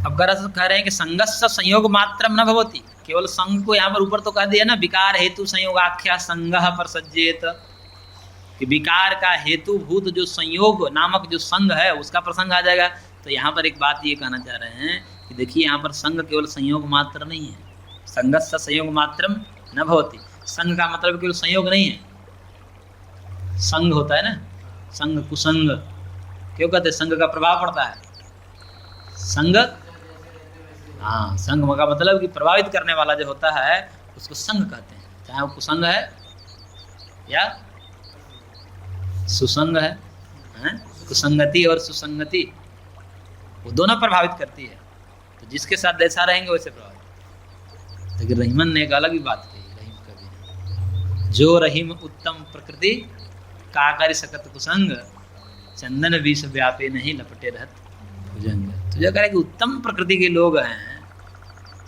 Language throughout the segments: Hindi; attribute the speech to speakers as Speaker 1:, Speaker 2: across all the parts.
Speaker 1: अब कह रहे हैं कि संगस्य संयोग मात्रम न भवति, केवल संग को यहाँ पर ऊपर तो कह दिया ना, विकार हेतु संयोगाख्या संगः प्रसज्येत, कि विकार का हेतुभूत जो संयोग नामक जो संग है उसका प्रसंग आ जाएगा। तो यहाँ पर एक बात ये कहना चाह रहे हैं कि देखिए यहाँ पर संग केवल संयोग मात्र नहीं है, संगस्य संयोग मात्रम न भवति, संग का मतलब केवल संयोग नहीं है। संग होता है ना, संग कुसंग क्यों कहते हैं, संग का प्रभाव पड़ता है, संग, हाँ संग का मतलब कि प्रभावित करने वाला जो होता है उसको संग कहते हैं, चाहे वो कुसंग है या सुसंग है, कुसंगति और सुसंगति वो दोनों प्रभावित करती है। तो जिसके साथ जैसा रहेंगे वैसे प्रभावित। लेकिन रहीमन ने एक अलग ही बात कही, रहीम कवि, जो रहीम उत्तम प्रकृति काकारी सकत कुसंग, चंदन विष व्यापे नहीं लपटे रहत भुजंग। तो जो कह रहे कि उत्तम प्रकृति के लोग हैं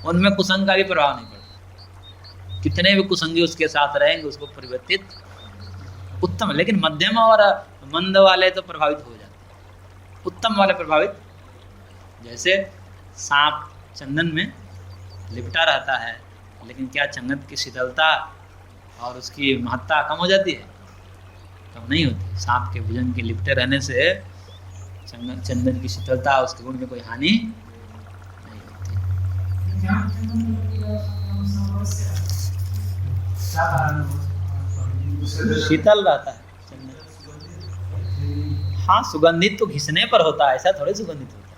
Speaker 1: उनमें कुसंग का भी प्रभाव नहीं पड़ता, कितने भी कुसंगी उसके साथ रहेंगे उसको परिवर्तित उत्तम। लेकिन मध्यम और मंद वाले तो प्रभावित हो जाते हैं, उत्तम वाले प्रभावित, जैसे सांप चंदन में लिपटा रहता है लेकिन क्या चंदन की शीतलता और उसकी महत्ता कम हो जाती है? कम नहीं होती। सांप के भुजंग के लिपटे रहने से चंदन की शीतलता उसके गुण में कोई हानि नहीं होती। शीतल रहता है चंदन, हाँ सुगंधित तो घिसने पर होता है, ऐसा थोड़े सुगंधित होता है।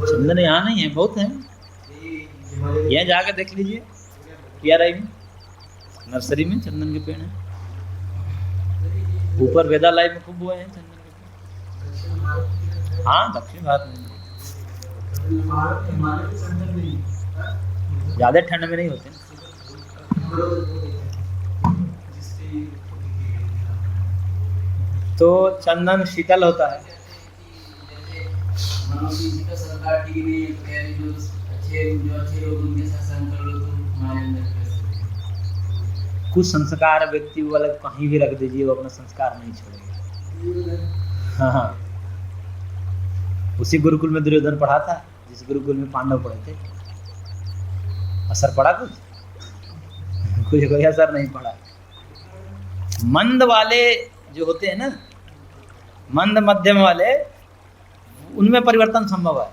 Speaker 1: चंदन यहाँ नहीं है, बहुत है, यहाँ जाकर देख लीजिए PRI में नर्सरी में चंदन के पेड़ हैं, ऊपर वेदालय में खूब हुए हैं चंदन के पेड़। हाँ दक्षिण भारत में ज्यादा ठंड में नहीं होते, तो चंदन शीतल होता है। कुछ संस्कार व्यक्ति वाले कहीं भी रख दीजिए वो अपना संस्कार नहीं छोड़ेगा। हाँ, उसी गुरुकुल में दुर्योधन पढ़ा था जिस गुरुकुल में पांडव पढ़े थे, असर पड़ा कुछ? कोई असर नहीं पड़ा। मंद वाले जो होते हैं ना, मंद मध्यम वाले, उनमें परिवर्तन संभव है।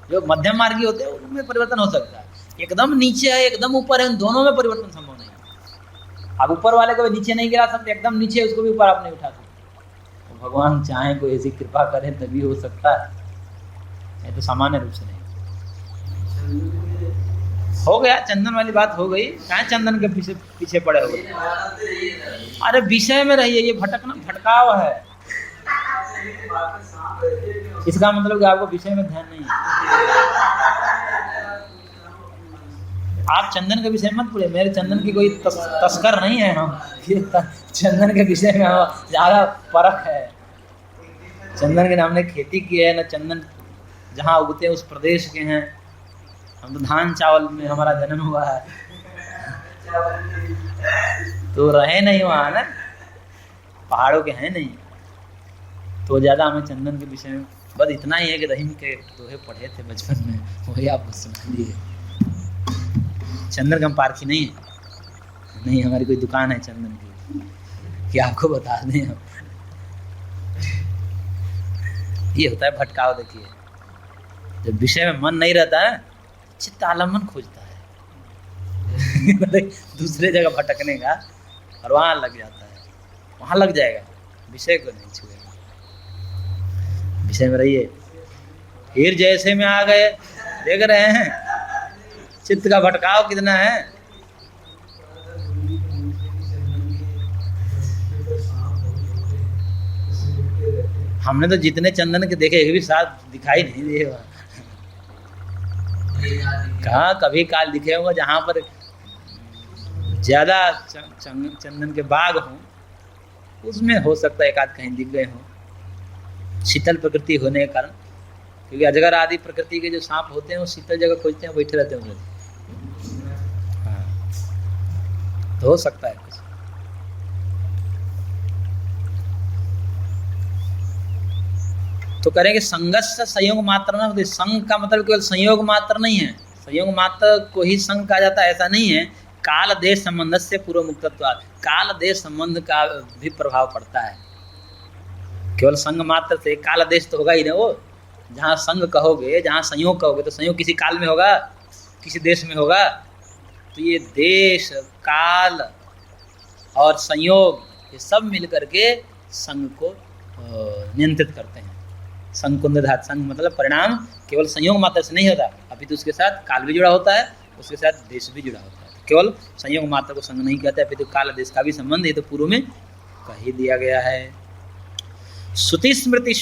Speaker 1: जो मध्यम मार्गी होते हैं उनमें परिवर्तन हो सकता है, एकदम नीचे है एकदम ऊपर है, उन दोनों में परिवर्तन संभव नहीं है। आप ऊपर वाले को नीचे नहीं गिरा सकते, एकदम नीचे उसको भी ऊपर आप नहीं उठा सकते। तो भगवान चाहे कोई ऐसी कृपा करें तभी हो सकता है, नहीं तो सामान्य रूप से नहीं। हो गया, चंदन वाली बात हो गई। कहाँ चंदन के पीछे पड़े हो गए? अरे विषय में रहिए, ये भटकना भटकाव है। इसका मतलब कि आपको विषय में ध्यान नहीं है। आप चंदन के विषय मत बोले, मेरे चंदन की कोई तस्कर नहीं है हम, चंदन के विषय में ज़्यादा फर्क है। चंदन के हमने खेती की है ना, चंदन जहाँ उगते हैं उस प्रदेश के हैं, हम तो धान चावल में हमारा जन्म हुआ है, तो रहे नहीं वहाँ ना, पहाड़ों के हैं नहीं, तो ज़्यादा हमें चंदन के विषय में बस इतना ही है कि रहीम के दोहे पढ़े थे बचपन में, वही आपको सुना दिए। चंदन का हम पारखी नहीं है, नहीं हमारी कोई दुकान है चंदन की कि आपको बता दें हम। ये होता है भटकाव। देखिए जब विषय में मन नहीं रहता है चित्त आलम्बन खोजता है दूसरे जगह भटकने का, और वहाँ लग जाता है, वहाँ लग जाएगा, विषय को नहीं छुएगा। विषय में रहिए। हीर जैसे में आ गए, देख रहे हैं चित्त का भटकाव कितना है। हमने तो जितने चंदन के देखे एक भी साथ दिखाई नहीं दिए वहाँ। कहाँ कभी काल दिखे होगा जहाँ पर ज्यादा चंदन के बाग हों, उसमें हो सकता है एक आध कहीं दिख गए हों, शीतल प्रकृति होने के कारण। क्योंकि अजगर आदि प्रकृति के जो सांप होते हैं वो शीतल जगह खोजते हैं, बैठे रहते हैं। हाँ, तो हो सकता है कुछ। तो करेंगे संगस्य संयोग मात्र ना, तो संग का मतलब केवल संयोग मात्र नहीं है, संयोग मात्र को ही संग कहा जाता है ऐसा नहीं है। काल देश संबंध से पूर्व मुक्तत्वाद, काल देश संबंध का भी प्रभाव पड़ता है। केवल संग मात्र से काल देश तो होगा ही ना, वो जहाँ संग कहोगे, जहाँ संयोग कहोगे, तो संयोग किसी काल में होगा, किसी देश में होगा। तो ये देश, काल और संयोग, ये सब मिल करके संग को नियंत्रित करते हैं। संग को निर्धारित, संग मतलब परिणाम केवल संयोग मात्र से नहीं होता, अभी तो उसके साथ काल भी जुड़ा होता है, उसके साथ देश भी जुड़ा होता है। तो केवल संयोग मात्र को संग नहीं कहते, अभी तो काल देश का भी संबंध ये तो पूर्व में कह ही दिया गया है। श्रुति स्मृति